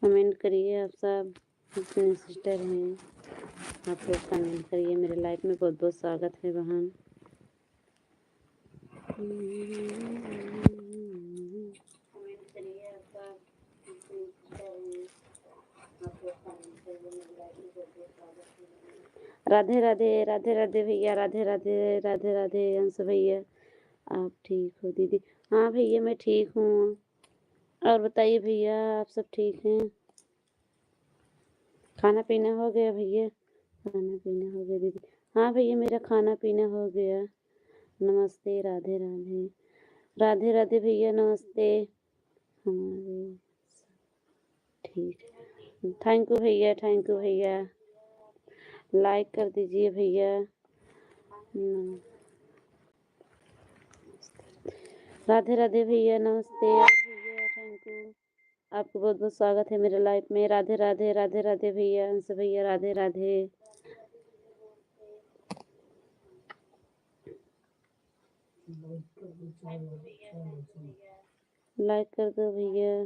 Comment करिए, आप सब जितने सिस्टर हैं आप लोग कमेंट करिए। मेरे लाइफ में बहुत बहुत स्वागत है बहन। कमेंट करिए आप सब जितने सिस्टर हैं आप लोग कमेंट करिए। मेरे लाइफ में बहुत बहुत स्वागत है। राधे राधे राधे राधे भैया, राधे राधे राधे राधे अंश भैया। आप ठीक हो दीदी? हाँ भैया मैं ठीक हूँ। और बताइए भैया, आप सब ठीक हैं? खाना पीना हो गया भैया? खाना पीना हो गया दीदी? हाँ भैया मेरा खाना पीना हो गया। नमस्ते, राधे राधे राधे राधे भैया, नमस्ते। हमारे ठीक है, थैंक यू भैया, थैंक यू भैया। लाइक कर दीजिए भैया। राधे राधे भैया, नमस्ते। और भैया थैंक यू, आपको बहुत बहुत स्वागत है मेरे लाइफ में। राधे राधे राधे राधे भैया, अंश भैया, राधे राधे। लाइक कर दो भैया।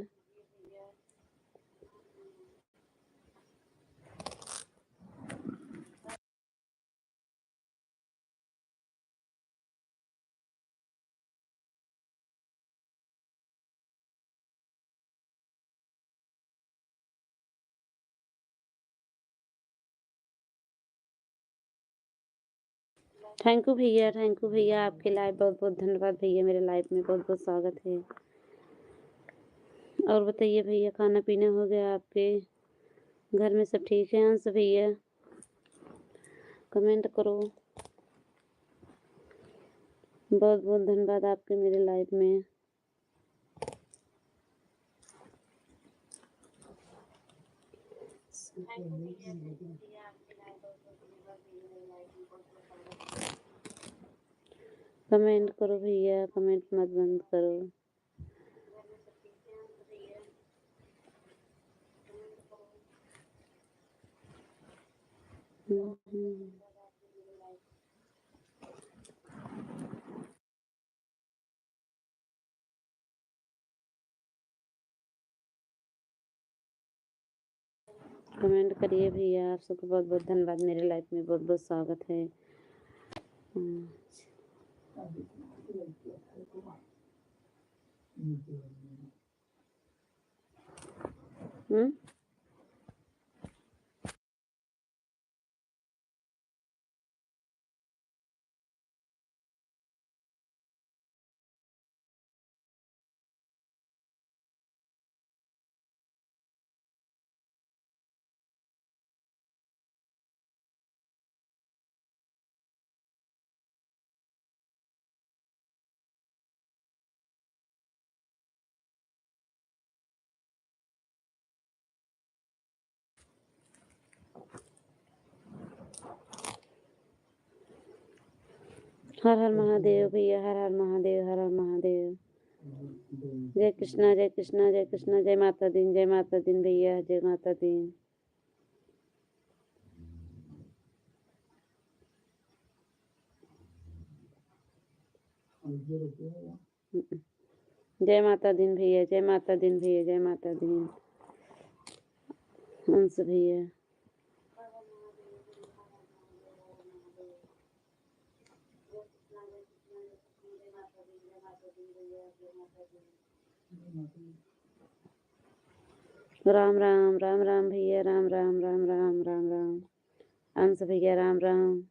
थैंक यू भैया, थैंक यू भैया, आपके लाइव बहुत बहुत धन्यवाद भैया। मेरे लाइफ में बहुत बहुत स्वागत है। और बताइए भैया, खाना पीना हो गया आपके? घर में सब ठीक है अंश भैया? कमेंट करो। बहुत बहुत धन्यवाद आपके मेरे लाइफ में। कमेंट करो भैया, कमेंट मत बंद करो। कमेंट करिए भैया, आप सबको बहुत बहुत धन्यवाद। मेरे लाइफ में बहुत बहुत स्वागत है। हर हर महादेव भैया, हर हर महादेव, हर हर महादेव। जय कृष्णा जय कृष्णा जय कृष्णा, जय माता दी, जय माता दी भैया, जय माता दी। जय माता दी भैया, जय माता दी भैया, जय माता दी अंश भैया। राम राम राम राम भैया, राम राम राम राम राम राम अंश भैया, राम राम।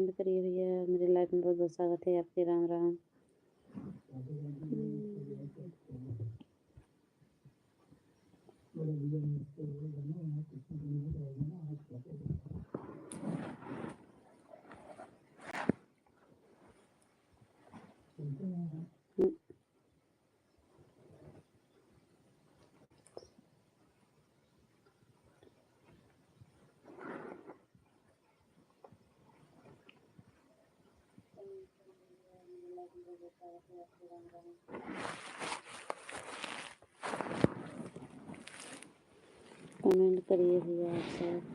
कमेंट करिए भैया। मेरी लाइफ में बहुत बहुत स्वागत है आपके। राम राम। कमेंट करिए भैया आप सब।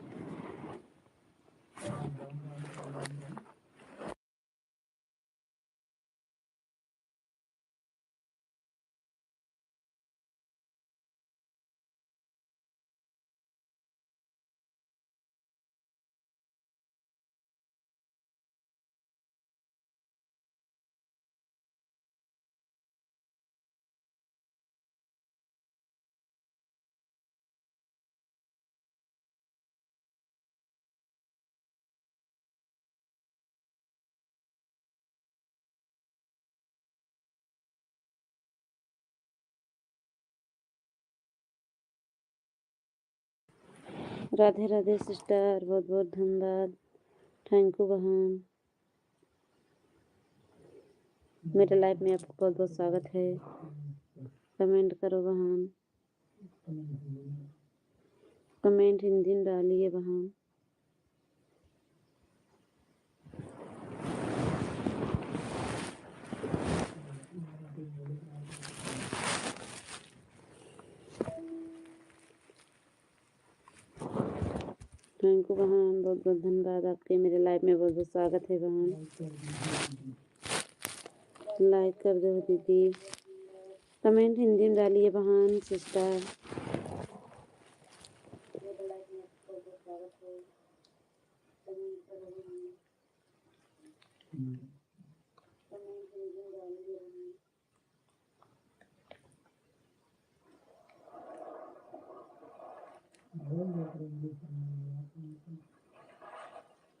राधे राधे सिस्टर, बहुत बहुत धन्यवाद। थैंक यू बहन। मेरे लाइफ में आपका बहुत बहुत स्वागत है। कमेंट करो बहन, कमेंट हिंदी में डालिए बहन। थैंक यू बहन, बहुत बहुत धन्यवाद आपके। मेरे लाइफ में बहुत बहुत स्वागत है बहन। लाइक कर दो दीदी, कमेंट हिंदी में डालिए बहन सिस्टर।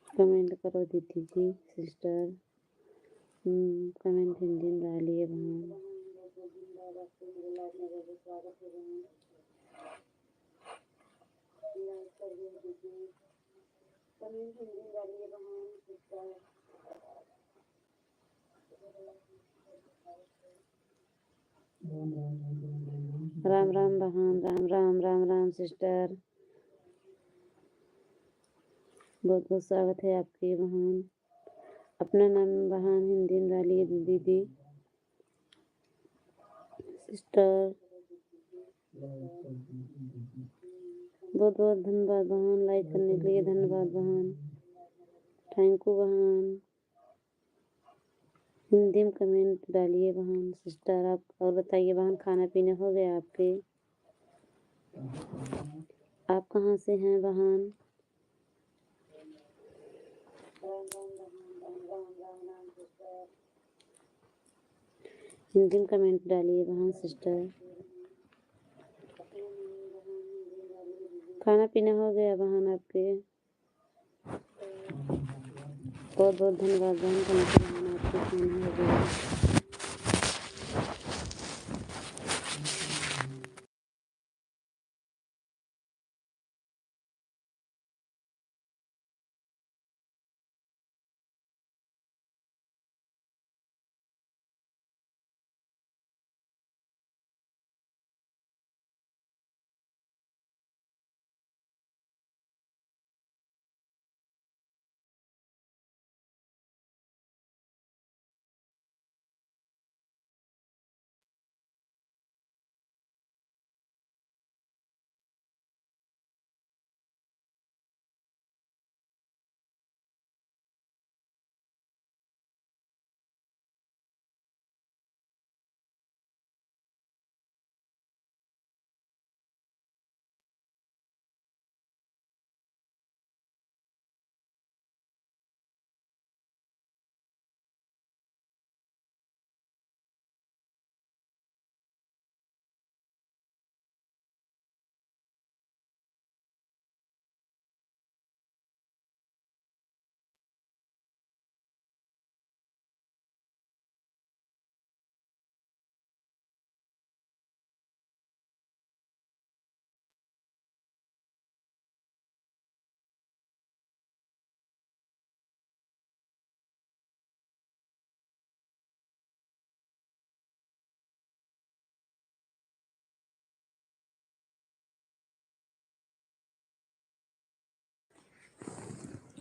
कमेंट करो दीदी जी सिस्टर। कमेंट हिंदी में डालिए बहन। राम राम बहन, राम राम राम राम सिस्टर, बहुत बहुत स्वागत है आपकी बहन। अपना नाम बहन हिंदी में डालिए दीदी सिस्टर। बहुत बहुत धन्यवाद बहन, लाइक करने के लिए धन्यवाद बहन। थैंक यू बहन। हिंदी में कमेंट डालिए बहन सिस्टर आप। और बताइए बहन, खाना पीना हो गया आपके? आप कहाँ से हैं बहन? हिंदी में कमेंट डालिए बहन सिस्टर। खाना पीना हो गया बहन आपके? बहुत बहुत धन्यवाद बहन, खाना आपके खाना हो गया।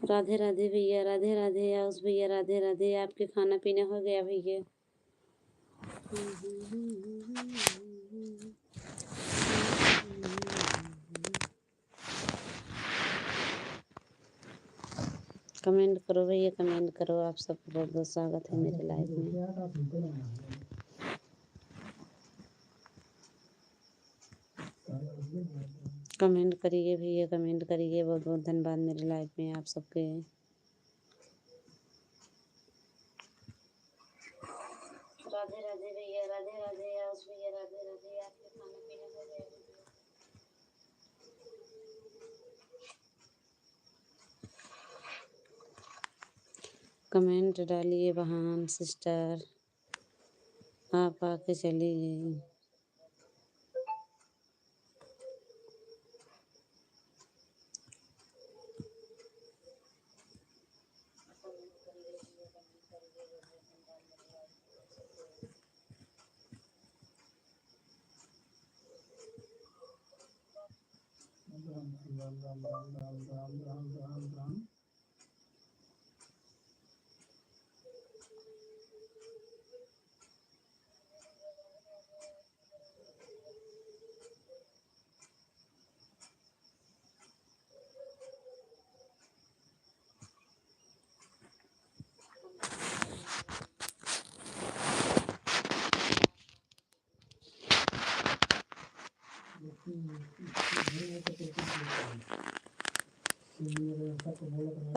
राधे राधे भैया, राधे राधे आउस भैया, राधे राधे। आपके खाना पीना हो गया भैया? कमेंट करो भैया, कमेंट करो। आप सबका बहुत बहुत स्वागत है मेरे लाइव में। कमेंट करिए भैया, कमेंट करिए। बहुत बहुत धन्यवाद मेरे लाइव में आप सबके। राधे राधे भैया, राधे राधे आउस भैया, राधे राधे। आपके खाना पीना हो गया भैया? कमेंट डालिए बहन सिस्टर, आप आके चली गई।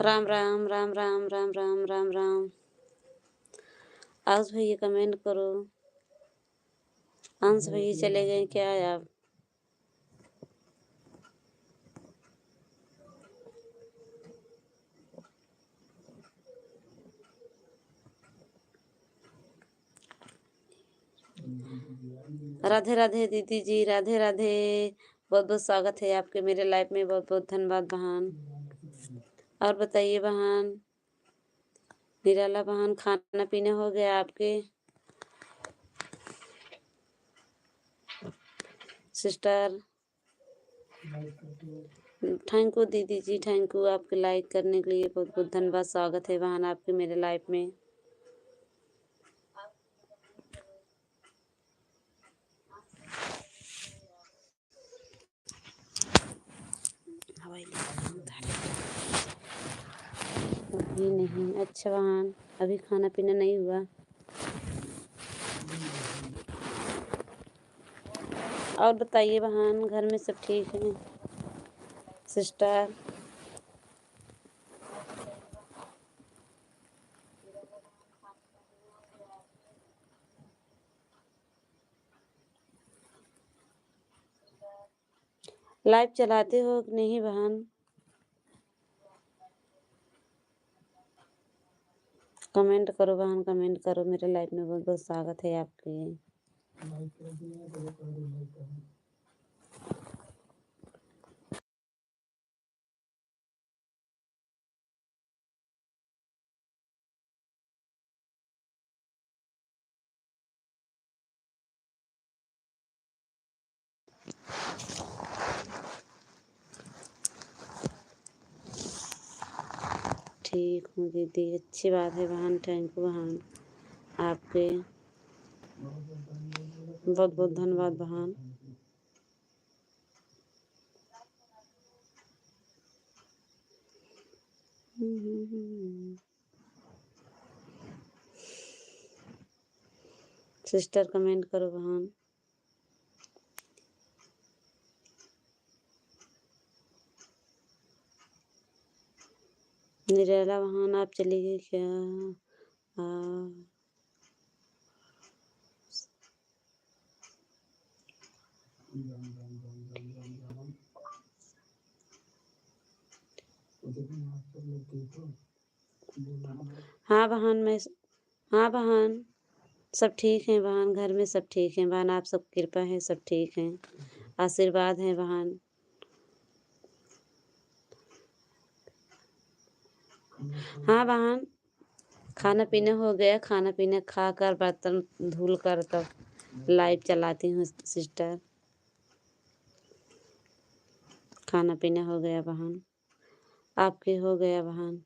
राम राम राम राम राम राम राम राम। आउस भैया कमेंट करो। अंश भैया चले गए क्या आप? राधे राधे दीदी जी, राधे राधे। बहुत बहुत स्वागत है आपके मेरे लाइफ में। बहुत बहुत धन्यवाद बहन। और बताइए बहन, निराला बहन, खाना पीना हो गया आपके? सिस्टर थैंक यू दीदी जी, थैंक यू आपके लाइक करने के लिए। बहुत बहुत धन्यवाद, स्वागत है बहन आपके मेरे लाइफ में। अभी नहीं। अच्छा बहन, अभी खाना पीना नहीं हुआ? और बताइए बहन, घर में सब ठीक है? सिस्टर लाइव चलाते हो कि नहीं बहन? कमेंट करो बहन, कमेंट करो। मेरे लाइव में बहुत बहुत स्वागत है आपके। ठीक हूँ दीदी, अच्छी बात है बहन। थैंक यू बहन आपके। बहुत बहुत धन्यवाद बहन। सिस्टर कमेंट करो बहन। निराला बहन आप चली गई क्या? हाँ बहन, हाँ बहन सब ठीक है बहन, घर में सब ठीक है बहन। आप सब कृपा है, सब ठीक है, आशीर्वाद है बहन। हाँ बहन, खाना पीना हो गया। खाना पीना खा कर बर्तन धुल कर तब लाइव चलाती हूँ सिस्टर। खाना पीना हो गया बहन। आपके हो गया बहन।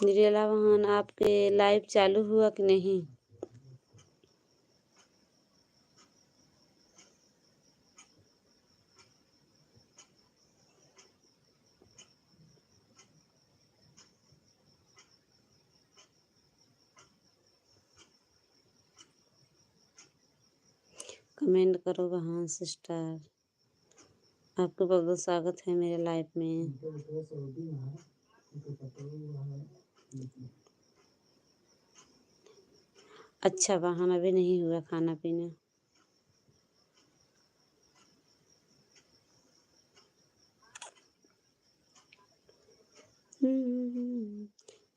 निर्मला बहन आपके लाइव चालू हुआ कि नहीं? कमेंट करो बहन सिस्टर। आपका बहुत बहुत स्वागत है मेरे लाइव में। अच्छा बहन अभी नहीं हुआ खाना पीना।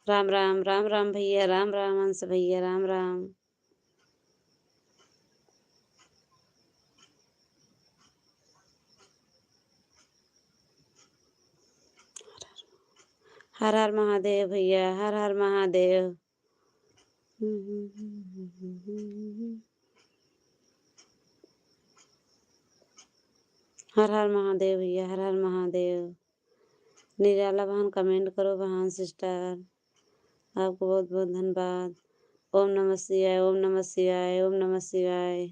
राम राम राम राम भैया, राम राम हंस भैया, राम राम। हर हर महादेव भैया, हर हर महादेव। हर हर महादेव भैया, हर हर महादेव। निराला बहन कमेंट करो बहन सिस्टर। आपको बहुत बहुत धन्यवाद। ओम नमः शिवाय, ओम नमः शिवाय, ओम नमः शिवाय।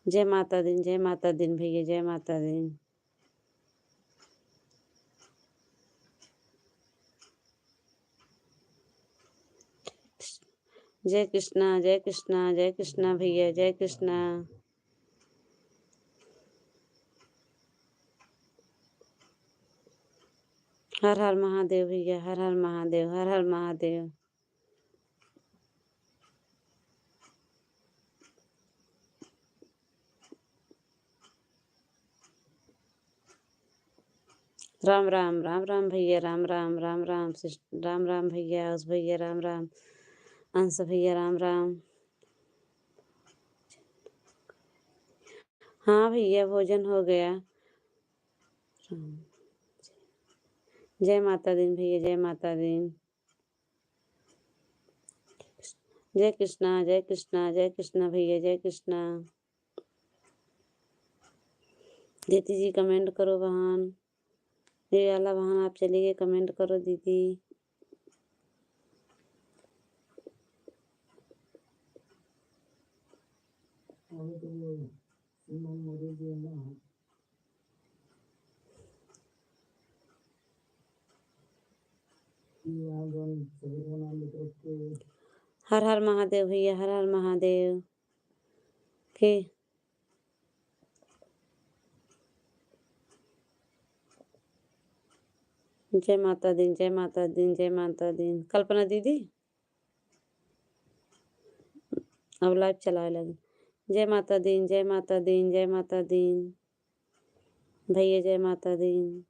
जय माता दी, जय माता दी भैया, जय माता दी। जय कृष्णा, जय कृष्णा, जय कृष्णा भैया, जय कृष्णा। हर हर महादेव भैया, हर हर महादेव, हर हर महादेव। राम राम राम राम भैया, राम राम राम राम राम राम भैया, उस भैया राम राम, अंश भैया राम राम। हाँ भैया भोजन हो गया। जय माता दी भैया, जय माता दी। जय कृष्णा, जय कृष्णा, जय कृष्णा भैया, जय कृष्णा। दीदी जी कमेंट करो बहन। निर्मला बहन आप चलिए कमेंट करो दीदी। हर हर महादेव भैया, हर हर महादेव। के जय माता दी, जय माता दी, जय माता दी। कल्पना दीदी अब लाइव चलाए लगे। जय माता दी, जय माता दी, जय माता दी भैया, जय माता दी।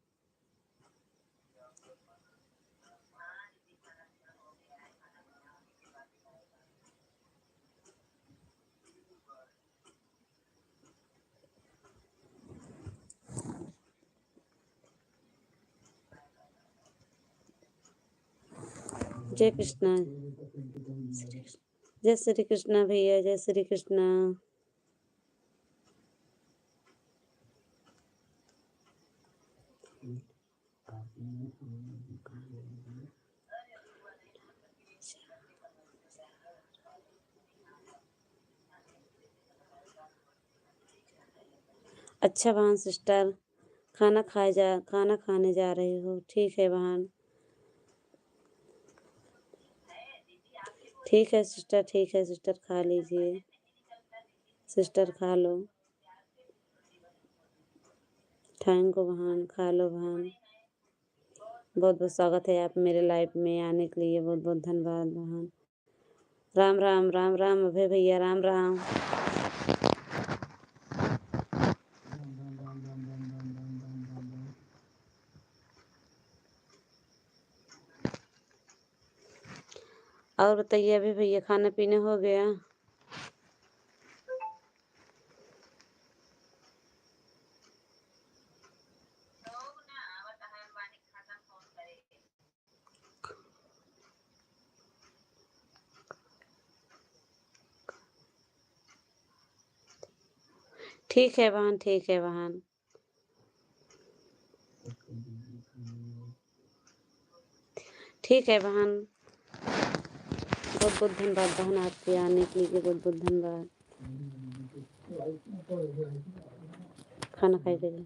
जय कृष्णा, जय श्री कृष्णा भैया, जय श्री कृष्णा। अच्छा बहन सिस्टर, खाना खाने जा रही हो? ठीक है बहन, ठीक है सिस्टर, ठीक है सिस्टर, खा लीजिए सिस्टर, खा लो। थैंक यू बहन, खा लो बहन। बहुत बहुत स्वागत है आप मेरे लाइफ में आने के लिए, बहुत बहुत धन्यवाद बहन। राम राम राम राम अभय भैया, राम राम। और बताइए अभी भैया खाना पीना हो गया? ठीक है बहन, ठीक है बहन। ठीक है बहन, बहुत बहुत धन्यवाद बहन, आपके आने के लिए बहुत बहुत धन्यवाद। खाना खाई लीजिए।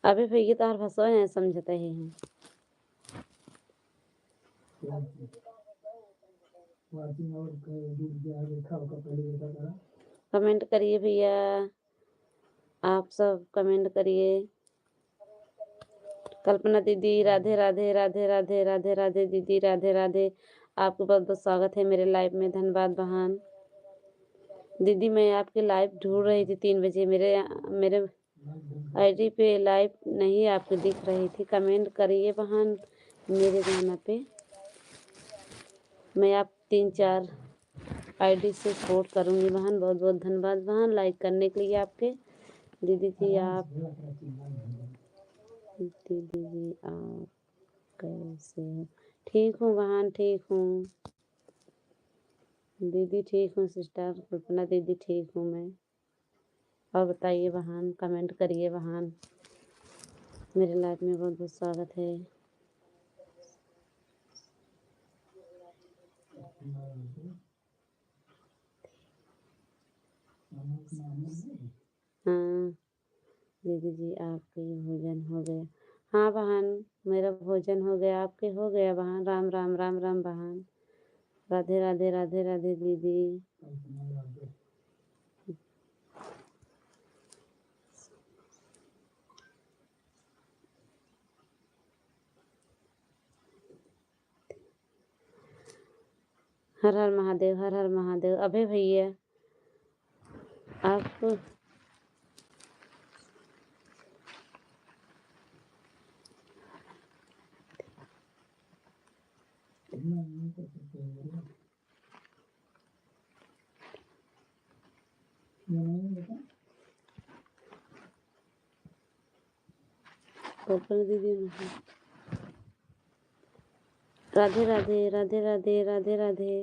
अबे भैया तार फंसो नहीं समझते हैं। कमेंट करिए भैया, आप सब कमेंट करिए। कल्पना दीदी राधे राधे राधे राधे राधे राधे दीदी राधे राधे, आपको बहुत बहुत स्वागत है मेरे लाइव में। धन्यवाद बहन। दीदी मैं आपके लाइव ढूंढ रही थी 3 बजे, मेरे आईडी पे लाइव नहीं आपको दिख रही थी। कमेंट करिए बहन मेरे गाना पे, मैं आप 3-4 आईडी से सपोर्ट करूंगी बहन। बहुत बहुत धन्यवाद बहन लाइक करने के लिए आपके। दीदी जी आप कैसे हो? ठीक हूँ बहन, ठीक हूँ दीदी, ठीक हूँ सिस्टर कल्पना दीदी, ठीक हूँ मैं। और बताइए बहन, कमेंट करिए बहन। मेरे लाइफ में बहुत बहुत स्वागत है। हाँ दीदी जी आपके भोजन हो गया? हाँ बहन मेरा भोजन हो गया, आपके हो गया बहन? राम राम राम राम बहन। राधे राधे राधे राधे दीदी। हर हर महादेव, हर हर महादेव। अबे भैया आप दीदी राधे राधे राधे राधे राधे राधे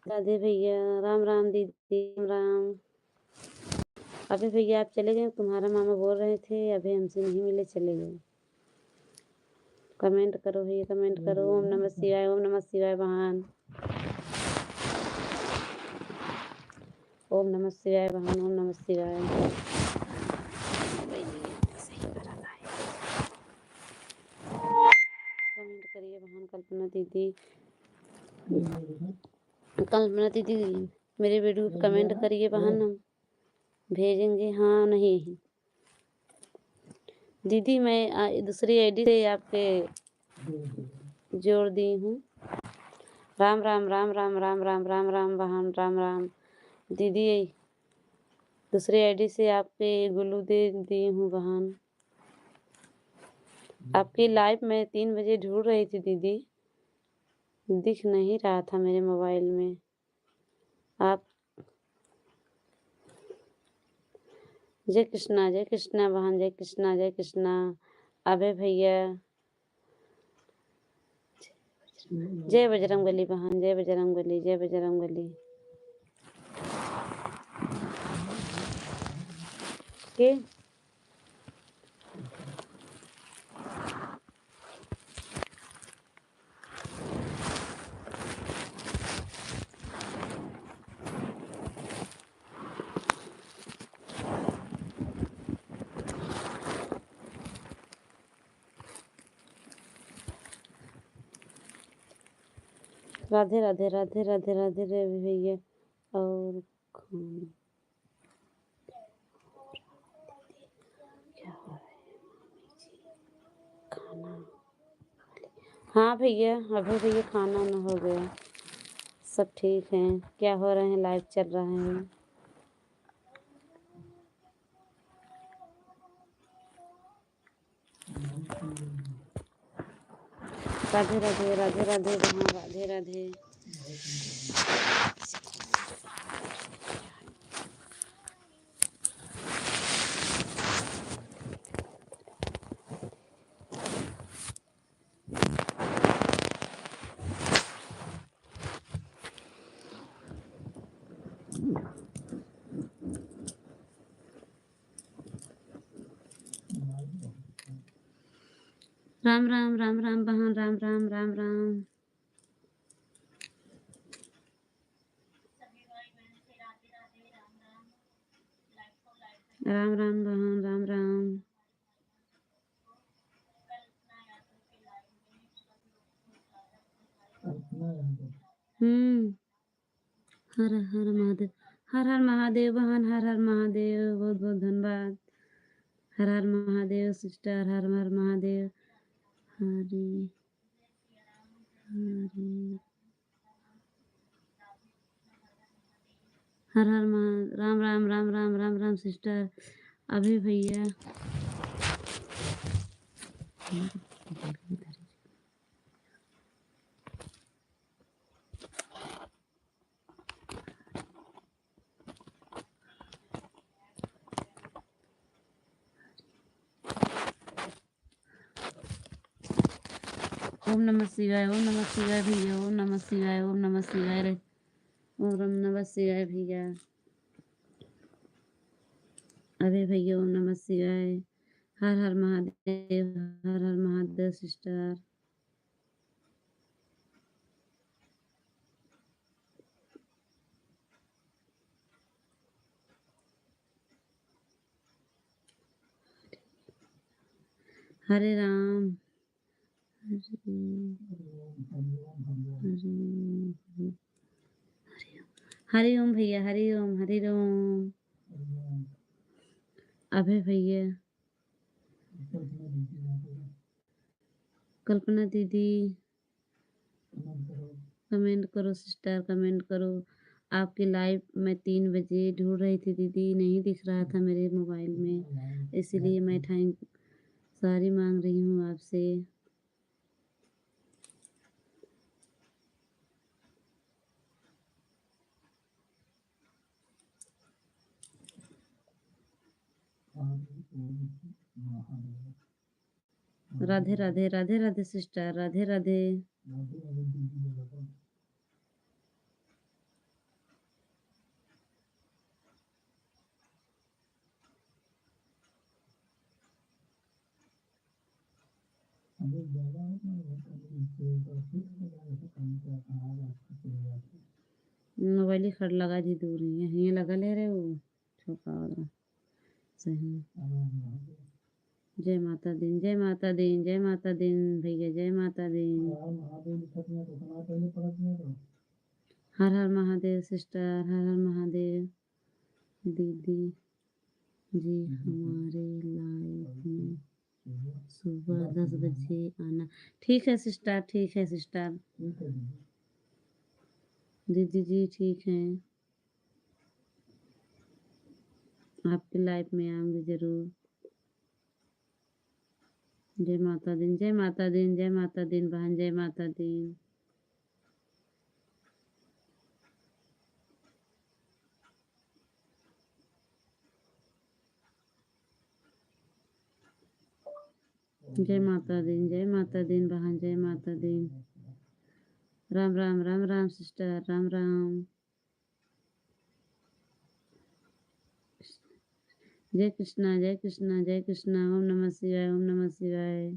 राधे भैया, राम राम दीदी, राम राम। अभी भैया आप चले गए? तुम्हारा मामा बोल रहे थे अभी हमसे नहीं मिले, चले गए। कमेंट करो भैया, कमेंट करो। ओम नमः शिवाय, ओम नमः शिवाय बहन। ओम नमः शिवाय बहन, ओम नमः शिवाय। कमेंट करिए बहन। कल्पना दीदी, कल्पना दीदी मेरे वीडियो पे कमेंट करिए बहन, हम भेजेंगे। हाँ नहीं दीदी मैं दूसरी आईडी से आपके जोड़ दी हूँ। राम राम राम राम राम राम राम राम बहन, राम राम दीदी। दूसरी आईडी से आपके गुल्लू दे दी हूँ बहन। आपकी लाइव मैं 3 बजे ढूंढ रही थी दीदी, दिख नहीं रहा था मेरे मोबाइल में आप। जय कृष्णा बहन, जय कृष्णा जय कृष्णा। अबे भैया जय बजरंगबली बहन, जय बजरंगबली, जय बजरंगबली के। राधे राधे राधे राधे राधे रे भैया। और खाना क्या हो रहा है खाना? हाँ भैया, अभी भैया खाना ना हो गया। सब ठीक है। क्या हो रहे हैं? लाइव चल रहा है। राधे राधे राधे राधे वहाँ राधे राधे। राम राम राम राम बहन, राम राम राम राम। राम राम बहन, राम राम। हर हर महादेव। हर हर महादेव बहन, हर हर महादेव। बहुत बहुत धन्यवाद। हर हर महादेव सिस्टर, हर हर महादेव। हरि हरि हर हर राम राम राम राम राम राम सिस्टर। अभी भैया ओम नमः शिवाय, ओम नमः शिवाय भैया, ओम नमः शिवाय, ओम नमः शिवाय रे। ओम नमः शिवाय भैया। अभी भैया ओम नमः शिवाय। हर हर महादेव, हर हर महादेव सिस्टर। हरे राम हरि ओम भैया, हरि ओम, हरि ओम। अभय भैया, कल्पना दीदी, कमेंट करो सिस्टर, कमेंट करो। आपकी लाइव मैं 3 बजे ढूंढ रही थी दीदी, नहीं दिख रहा था मेरे मोबाइल में, इसलिए मैं थैंक सॉरी मांग रही हूँ आपसे। राधे राधे राधे राधे सिस्टर, राधे राधे। मोबाइल ही खड़ लगा जी दूर ही यहीं लगा ले रहे वो छोका वाला सही। जय माता दी, जय माता दी, जय माता दी भैया, जय माता दी। हर हर महादेव सिस्टर, हर हर महादेव दीदी जी। हमारे लाइफ में सुबह 10 बजे आना। ठीक है सिस्टर, ठीक है सिस्टर। दीदी जी ठीक है, आपकी लाइफ में आऊंगी जरूर। जय माता दी, जय माता दी, जय माता दी बहन, जय माता दी। जय माता दी, जय माता दी बहन, जय माता दी। राम राम राम राम सिस्टर, राम राम। जय कृष्णा, जय कृष्णा, जय कृष्णा। ओम नमः शिवाय, ओम नमः शिवाय।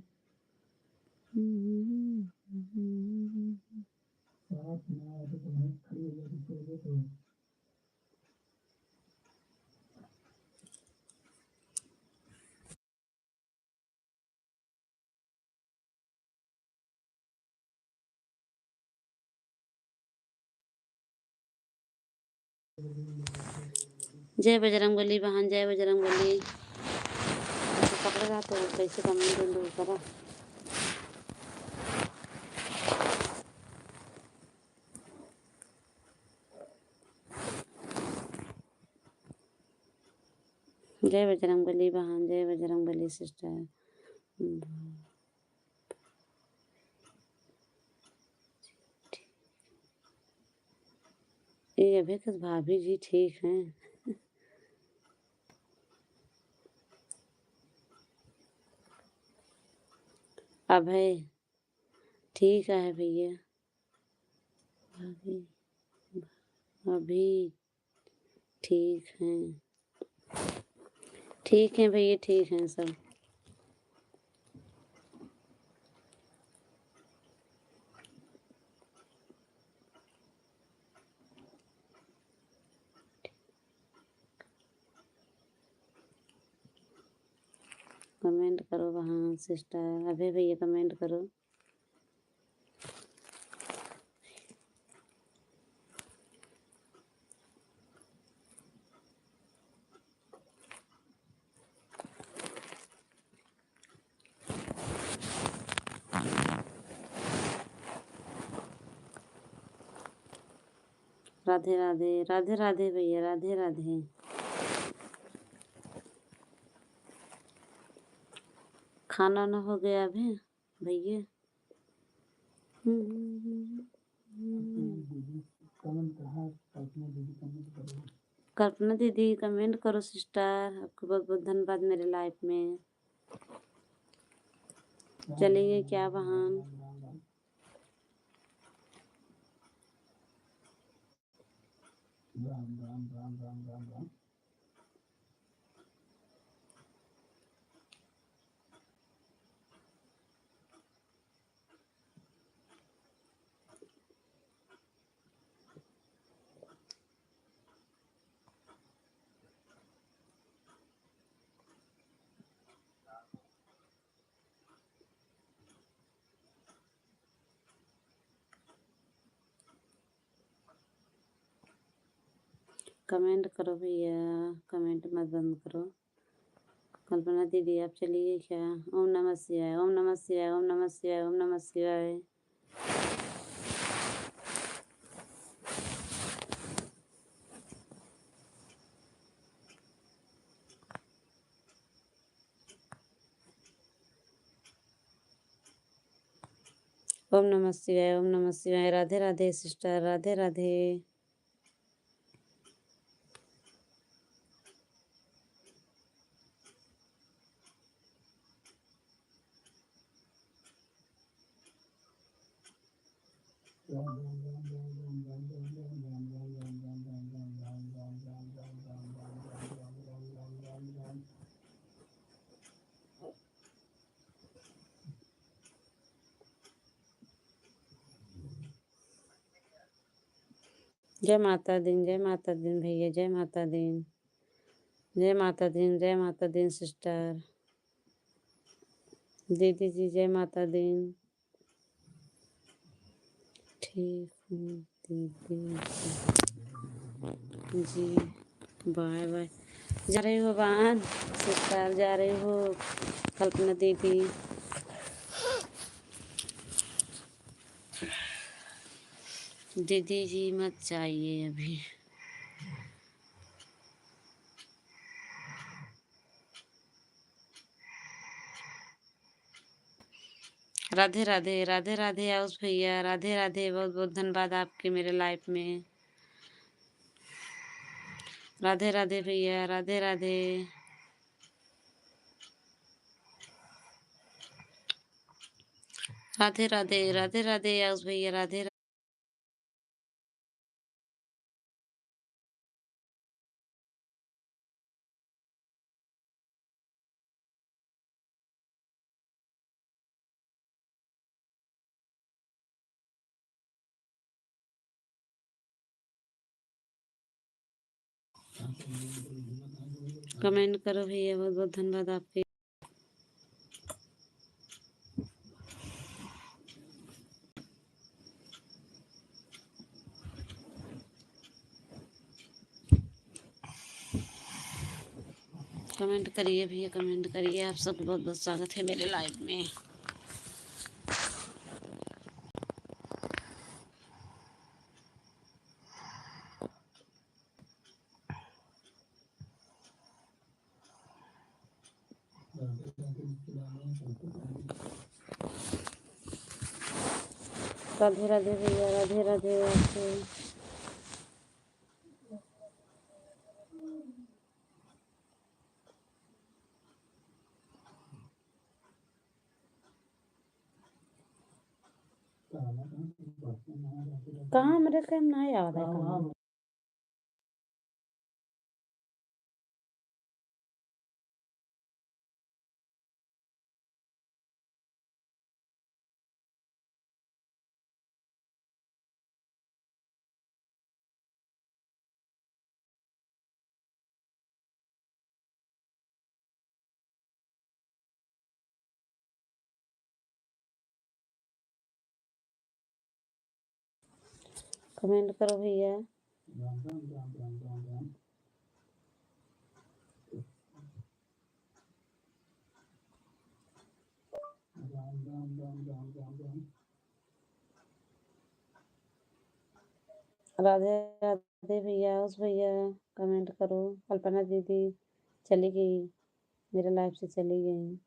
जय बजरंगबली बहन, जय बजरंगबली। ऐसे पकड़ रहा तो कैसे कमेंट दूर करा। जय बजरंगबली बहन, जय बजरंगबली सिस्टर। ये अभी तक भाभी जी ठीक हैं? अभय ठीक है भैया, भाभी अभी ठीक हैं, ठीक हैं भैया, ठीक हैं सब। कमेंट करो वहाँ सिस्टर। अभय भैया कमेंट करो। राधे राधे, राधे राधे भैया, राधे राधे। खाना ना हो गया अभी भैया? कल्पना दीदी कमेंट करो सिस्टर। आपको बहुत बहुत धन्यवाद मेरे लाइफ में। चलिए क्या बहन, कमेंट करो भैया, कमेंट मत बंद करो। कल्पना दीदी आप चलिए क्या? ओम नमः शिवाय, ओम नमः शिवाय, ओम नमः शिवाय, ओम नमः शिवाय। ओम नमः शिवाय, ओम नमः शिवाय। राधे राधे सिस्टर, राधे राधे। जय माता दी, जय माता दी भैया, जय माता दी, जय माता दी, जय माता दी सिस्टर। दीदी जी जय माता दी। ठीक हूँ दीदी जी, बाय बाय। जा रही हो बहन सिस्टर, जा रही हो कल्पना दीदी? दीदी जी मत जाइए अभी। राधे राधे, राधे राधे आउस भैया, राधे राधे। बहुत बहुत धन्यवाद आपके मेरे लाइफ में। राधे राधे भैया, राधे राधे। राधे राधे, राधे राधे आउस भैया, राधे। कमेंट करो भैया, बहुत बहुत धन्यवाद आपके। कमेंट करिए भैया, कमेंट करिए। आप सबका बहुत बहुत स्वागत है मेरे लाइव में। राधे राधे भैया, राधे राधे आपको। कहाँ मेरे को ना याद है कहाँ। कमेंट करो भैया। राधे राधे भैया, उस भैया कमेंट करो। कल्पना दीदी चली गई, मेरे लाइफ से चली गई।